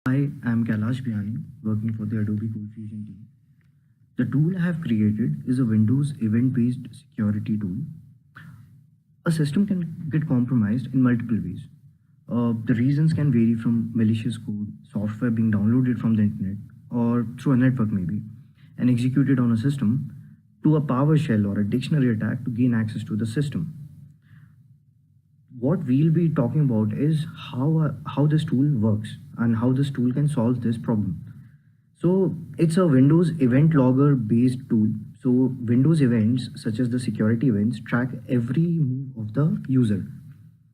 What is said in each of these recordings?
Hi, I'm Kailash Bihani, working for the Adobe CodeFusion team. The tool I have created is a Windows event-based security tool. A system can get compromised in multiple ways. The reasons can vary from malicious code, software being downloaded from the internet, or through a network maybe, and executed on a system, to a PowerShell or a dictionary attack to gain access to the system. What we'll be talking about is how this tool works and how this tool can solve this problem. So it's a Windows event logger based tool. So Windows events such as the security events track every move of the user.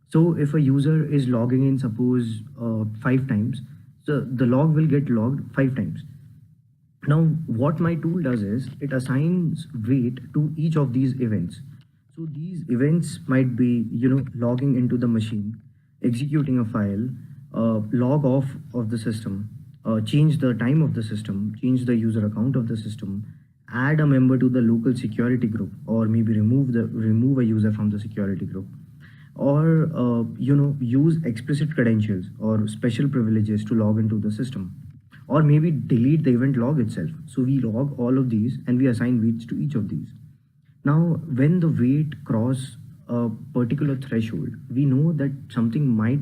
So if a user is logging in, suppose 5 times, so the log will get logged 5 times. Now what my tool does is it assigns weight to each of these events. So these events might be, logging into the machine, executing a file, log off of the system, change the time of the system, change the user account of the system, add a member to the local security group, or maybe remove a user from the security group, or use explicit credentials or special privileges to log into the system, or maybe delete the event log itself. So we log all of these and we assign weights to each of these. Now, when the weight cross a particular threshold, we know that something might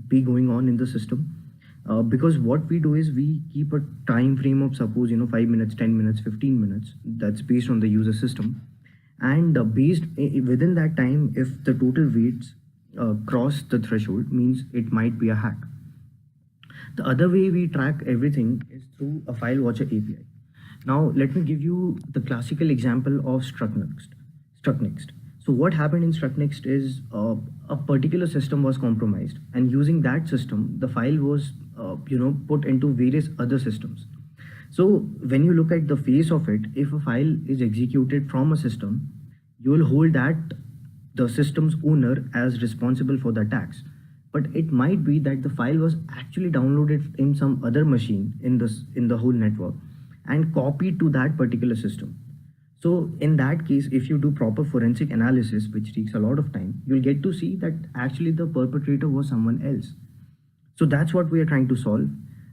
be going on in the system, because what we do is we keep a time frame of, suppose, 5 minutes, 10 minutes, 15 minutes. That's based on the user system. And within that time, if the total weights cross the threshold, means it might be a hack. The other way we track everything is through a file watcher API. Now, let me give you the classical example of Strucknext. So what happened in Strucknext is a particular system was compromised, and using that system, the file was put into various other systems. So when you look at the face of it, if a file is executed from a system, you will hold that the system's owner as responsible for the attacks. But it might be that the file was actually downloaded in some other machine in the whole network and copied to that particular system. So in that case, if you do proper forensic analysis, which takes a lot of time, you'll get to see that actually the perpetrator was someone else. So that's what we are trying to solve.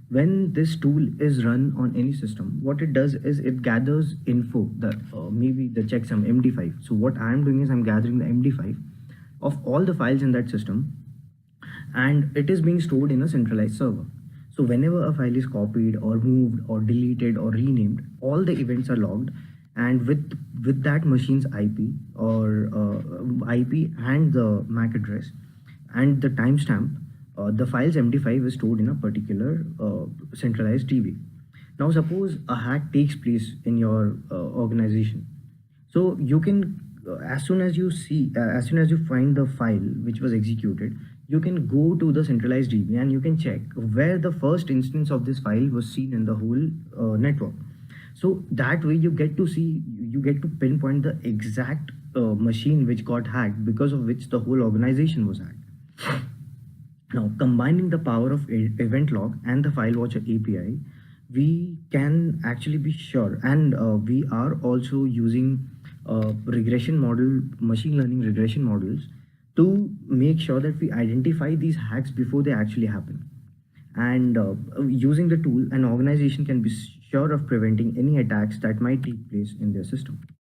When this tool is run on any system, what it does is it gathers info, maybe the checksum MD5. So what I'm doing is I'm gathering the MD5 of all the files in that system, and it is being stored in a centralized server. So whenever a file is copied or moved or deleted or renamed, all the events are logged, and with that machine's IP or IP and the MAC address and the timestamp, the file's MD5 is stored in a particular centralized DB. Now suppose a hack takes place in your organization. So you can, as soon as you find the file which was executed, you can go to the centralized DB and you can check where the first instance of this file was seen in the whole network. So that way you get to pinpoint the exact machine which got hacked, because of which the whole organization was hacked. Now, combining the power of event log and the file watcher API, we can actually be sure, and we are also using machine learning regression models to make sure that we identify these hacks before they actually happen. And using the tool, an organization can be sure of preventing any attacks that might take place in their system.